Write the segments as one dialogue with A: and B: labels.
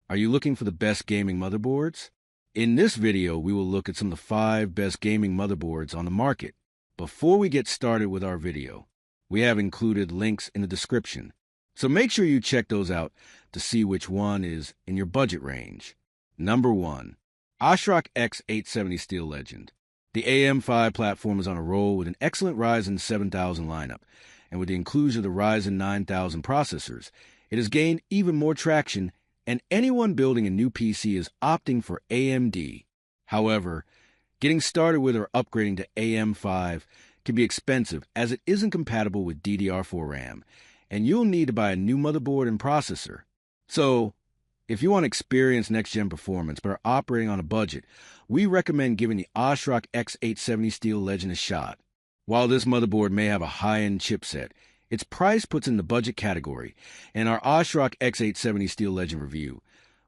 A: Are you looking for the best gaming motherboards? In this video, we will look at some of the 5 best gaming motherboards on the market. Before we get started with our video, we have included links in the description, so make sure you check those out to see which one is in your budget range. Number 1. ASRock X870 Steel Legend. The AM5 platform is on a roll with an excellent Ryzen 7000 lineup, and with the inclusion of the Ryzen 9000 processors, it has gained even more traction, and anyone building a new PC is opting for AMD. However, getting started with or upgrading to AM5 can be expensive as it isn't compatible with DDR4 RAM, and you'll need to buy a new motherboard and processor. So, if you want to experience next-gen performance but are operating on a budget, we recommend giving the ASRock X870 Steel Legend a shot. While this motherboard may have a high-end chipset, its price puts in the budget category. In our ASRock X870 Steel Legend review,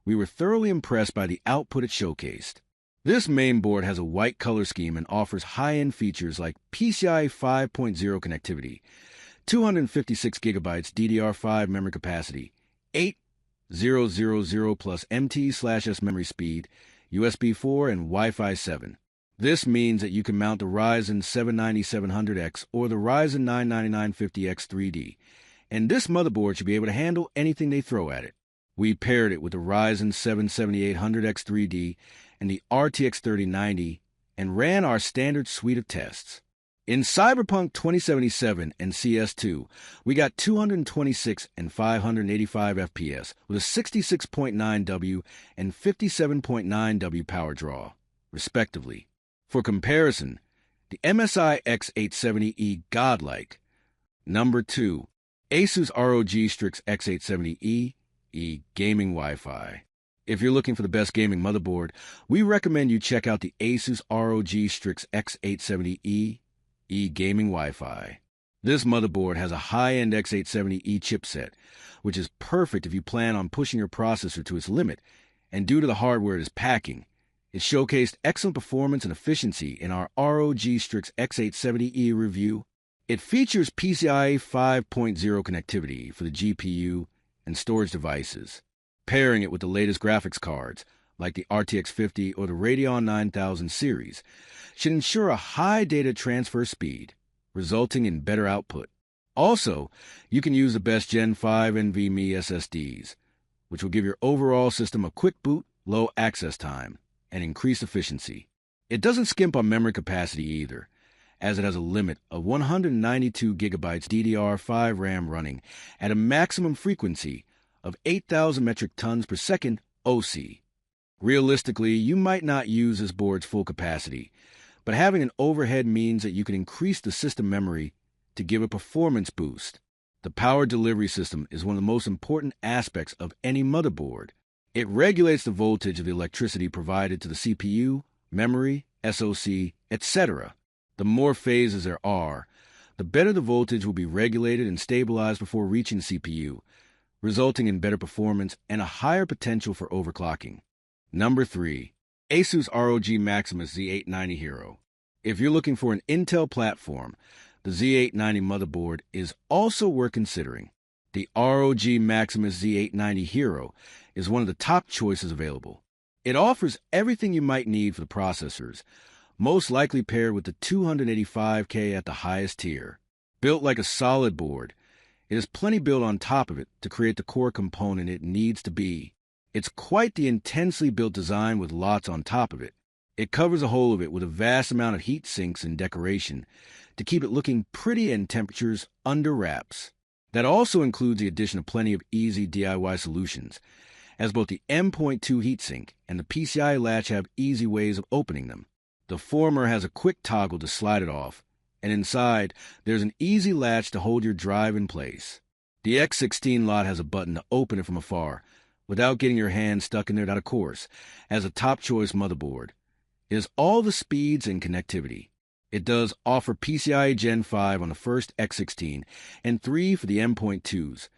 A: we were thoroughly impressed by the output it showcased. This main board has a white color scheme and offers high-end features like PCIe 5.0 connectivity, 256 gigabytes DDR5 memory capacity, 8000 plus MT/S memory speed, USB 4, and Wi-Fi 7. This means that you can mount the Ryzen 7 9700X or the Ryzen 9 9950X 3D, and this motherboard should be able to handle anything they throw at it. We paired it with the Ryzen 7 7800X 3D and the RTX 3090 and ran our standard suite of tests. In Cyberpunk 2077 and CS2, we got 226 and 585 FPS with a 66.9 W and 57.9 W power draw, respectively. For comparison, the MSI X870E Godlike. Number 2. ASUS ROG Strix X870E Gaming Wi-Fi. If you're looking for the best gaming motherboard, we recommend you check out the ASUS ROG Strix X870E Gaming Wi-Fi. This motherboard has a high-end X870E chipset, which is perfect if you plan on pushing your processor to its limit, and due to the hardware it is packing, it showcased excellent performance and efficiency in our ROG Strix X870E review. It features PCIe 5.0 connectivity for the GPU and storage devices. Pairing it with the latest graphics cards, like the RTX 50 or the Radeon 9000 series, should ensure a high data transfer speed, resulting in better output. Also, you can use the best Gen 5 NVMe SSDs, which will give your overall system a quick boot, low access time, and increased efficiency. It doesn't skimp on memory capacity either, as it has a limit of 192 gigabytes DDR5 RAM running at a maximum frequency of 8,000 metric tons per second OC. Realistically, you might not use this board's full capacity, but having an overhead means that you can increase the system memory to give a performance boost. The power delivery system is one of the most important aspects of any motherboard. It regulates the voltage of the electricity provided to the CPU, memory, SoC, etc. The more phases there are, the better the voltage will be regulated and stabilized before reaching the CPU, resulting in better performance and a higher potential for overclocking. Number 3. ASUS ROG Maximus Z890 Hero. If you're looking for an Intel platform, the Z890 motherboard is also worth considering. The ROG Maximus Z890 Hero is one of the top choices available. It offers everything you might need for the processors, most likely paired with the 285K at the highest tier. Built like a solid board, it has plenty built on top of it to create the core component it needs to be. It's quite the intensely built design with lots on top of it. It covers the whole of it with a vast amount of heat sinks and decoration to keep it looking pretty and temperatures under wraps. That also includes the addition of plenty of easy DIY solutions, as both the M.2 heatsink and the PCIe latch have easy ways of opening them. The former has a quick toggle to slide it off, and inside there's an easy latch to hold your drive in place. The X16 lot has a button to open it from afar, without getting your hand stuck in there out of course, as a top-choice motherboard. It has all the speeds and connectivity. It does offer PCIe Gen 5 on the first X16 and 3 for the M.2s,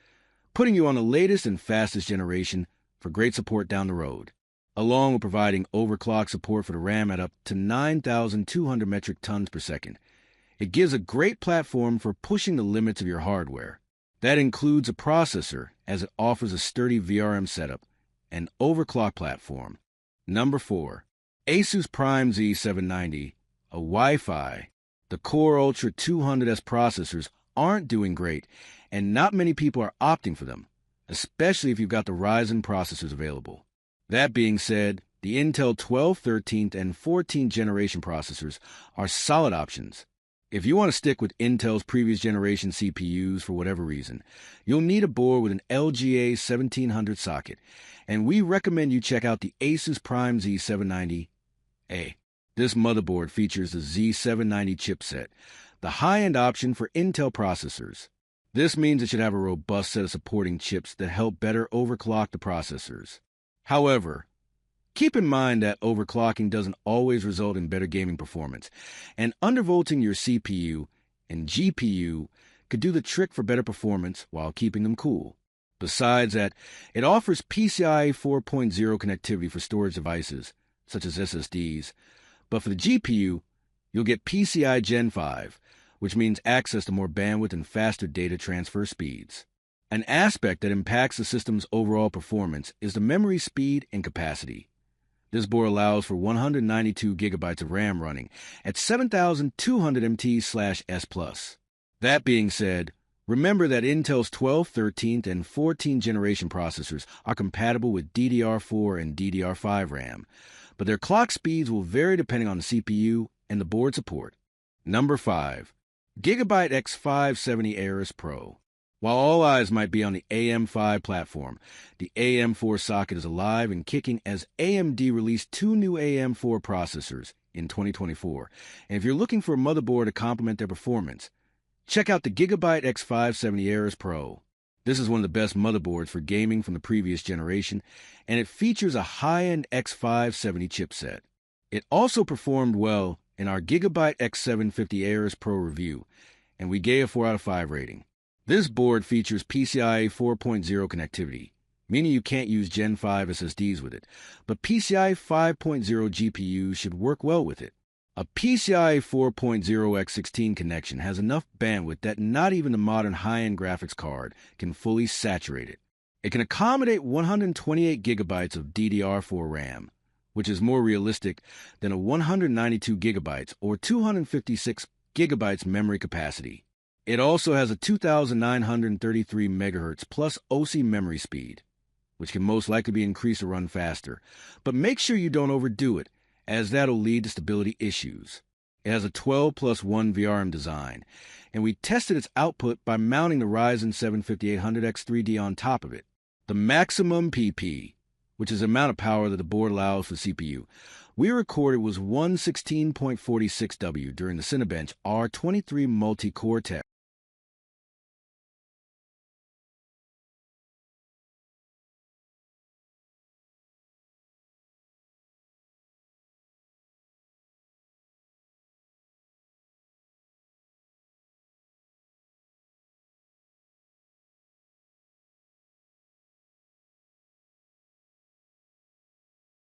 A: putting you on the latest and fastest generation for great support down the road, along with providing overclock support for the RAM at up to 9,200 metric tons per second. It gives a great platform for pushing the limits of your hardware. That includes a processor, as it offers a sturdy VRM setup an overclock platform. Number 4. ASUS Prime Z790, a Wi-Fi. The Core Ultra 200S processors aren't doing great, and not many people are opting for them, especially if you've got the Ryzen processors available. That being said, the Intel 12th, 13th, and 14th generation processors are solid options. If you want to stick with Intel's previous generation CPUs for whatever reason, you'll need a board with an LGA 1700 socket, and we recommend you check out the ASUS Prime Z790A. This motherboard features the Z790 chipset, the high-end option for Intel processors. This means it should have a robust set of supporting chips that help better overclock the processors. However, keep in mind that overclocking doesn't always result in better gaming performance, and undervolting your CPU and GPU could do the trick for better performance while keeping them cool. Besides that, it offers PCIe 4.0 connectivity for storage devices, such as SSDs, but for the GPU, you'll get PCI Gen 5, which means access to more bandwidth and faster data transfer speeds. An aspect that impacts the system's overall performance is the memory speed and capacity. This board allows for 192 gigabytes of RAM running at 7,200 MT/S+. That being said, remember that Intel's 12th, 13th, and 14th generation processors are compatible with DDR4 and DDR5 RAM, but their clock speeds will vary depending on the CPU and the board support. Number 5. Gigabyte X570 AORUS Pro. While all eyes might be on the AM5 platform, the AM4 socket is alive and kicking as AMD released 2 new AM4 processors in 2024. And if you're looking for a motherboard to complement their performance, check out the Gigabyte X570 AORUS Pro. This is one of the best motherboards for gaming from the previous generation, and it features a high-end X570 chipset. It also performed well in our Gigabyte X750 AORUS Pro review, and we gave a 4 out of 5 rating. This board features PCIe 4.0 connectivity, meaning you can't use Gen 5 SSDs with it, but PCIe 5.0 GPUs should work well with it. A PCIe 4.0x16 connection has enough bandwidth that not even the modern high-end graphics card can fully saturate it. It can accommodate 128 gigabytes of DDR4 RAM, which is more realistic than a 192 gigabytes or 256 gigabytes memory capacity. It also has a 2,933 MHz plus OC memory speed, which can most likely be increased to run faster, but make sure you don't overdo it, as that'll lead to stability issues. It has a 12+1 VRM design, and we tested its output by mounting the Ryzen 7 5800X 3D on top of it. The maximum PP, which is the amount of power that the board allows for the CPU, we recorded was 116.46W during the Cinebench R23 multi-core test.